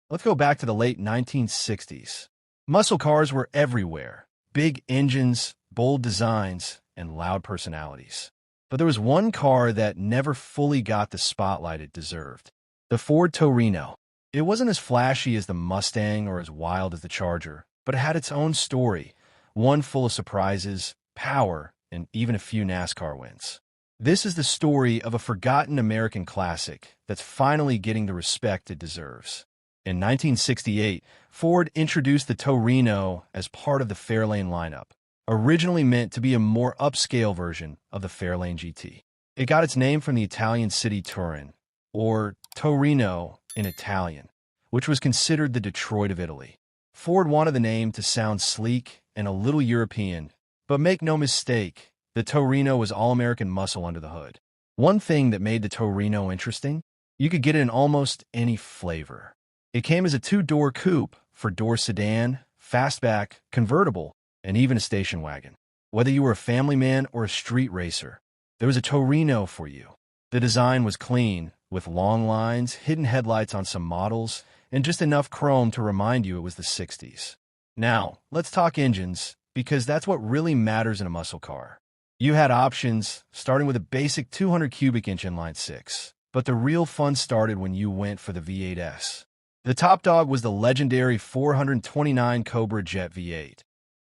Let's go back to the late 1960s. Muscle cars were everywhere. Big engines, bold designs, and loud personalities. But there was one car that never fully got the spotlight it deserved. The Ford Torino. It wasn't as flashy as the Mustang or as wild as the Charger, but it had its own story, one full of surprises, power, and even a few NASCAR wins. This is the story of a forgotten American classic that's finally getting the respect it deserves. In 1968, Ford introduced the Torino as part of the Fairlane lineup, originally meant to be a more upscale version of the Fairlane GT. It got its name from the Italian city Turin, or Torino in Italian, which was considered the Detroit of Italy. Ford wanted the name to sound sleek and a little European, but make no mistake, the Torino was all-American muscle under the hood. One thing that made the Torino interesting, you could get it in almost any flavor. It came as a two-door coupe, four-door sedan, fastback, convertible, and even a station wagon. Whether you were a family man or a street racer, there was a Torino for you. The design was clean, with long lines, hidden headlights on some models, and just enough chrome to remind you it was the 60s. Now, let's talk engines, because that's what really matters in a muscle car. You had options, starting with a basic 200 cubic inch inline-six, but the real fun started when you went for the V8S. The top dog was the legendary 429 Cobra Jet V8,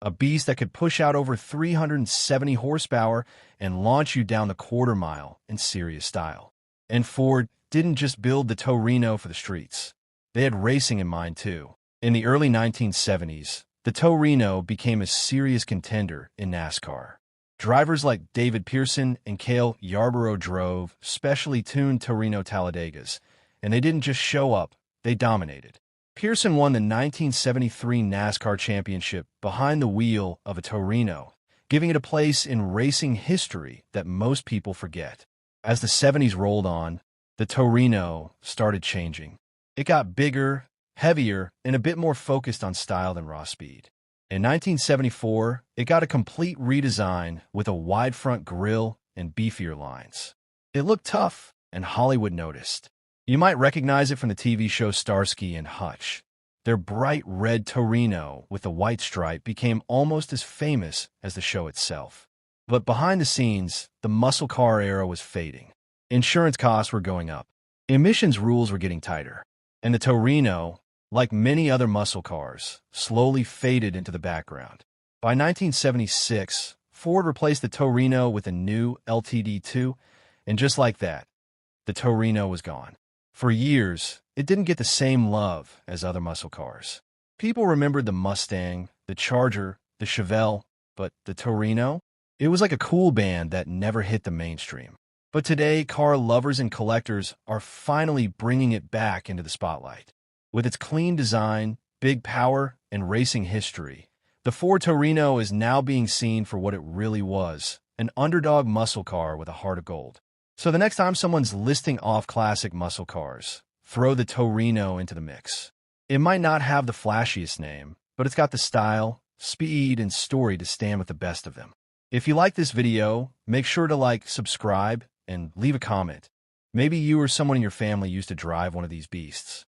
a beast that could push out over 370 horsepower and launch you down the quarter mile in serious style. And Ford didn't just build the Torino for the streets. They had racing in mind, too. In the early 1970s, the Torino became a serious contender in NASCAR. Drivers like David Pearson and Cale Yarborough drove specially tuned Torino Talladegas, and they didn't just show up, they dominated. Pearson won the 1973 NASCAR championship behind the wheel of a Torino, giving it a place in racing history that most people forget. As the 70s rolled on, the Torino started changing. It got bigger, heavier, and a bit more focused on style than raw speed. In 1974, it got a complete redesign with a wide front grille and beefier lines. It looked tough, and Hollywood noticed. You might recognize it from the TV show Starsky and Hutch. Their bright red Torino with the white stripe became almost as famous as the show itself. But behind the scenes, the muscle car era was fading. Insurance costs were going up. Emissions rules were getting tighter. And the Torino, like many other muscle cars, slowly faded into the background. By 1976, Ford replaced the Torino with a new LTD2, and just like that, the Torino was gone. For years, it didn't get the same love as other muscle cars. People remembered the Mustang, the Charger, the Chevelle, but the Torino? It was like a cool band that never hit the mainstream. But today, car lovers and collectors are finally bringing it back into the spotlight. With its clean design, big power, and racing history, the Ford Torino is now being seen for what it really was, an underdog muscle car with a heart of gold. So the next time someone's listing off classic muscle cars, throw the Torino into the mix. It might not have the flashiest name, but it's got the style, speed, and story to stand with the best of them. If you like this video, make sure to like, subscribe, and leave a comment. Maybe you or someone in your family used to drive one of these beasts.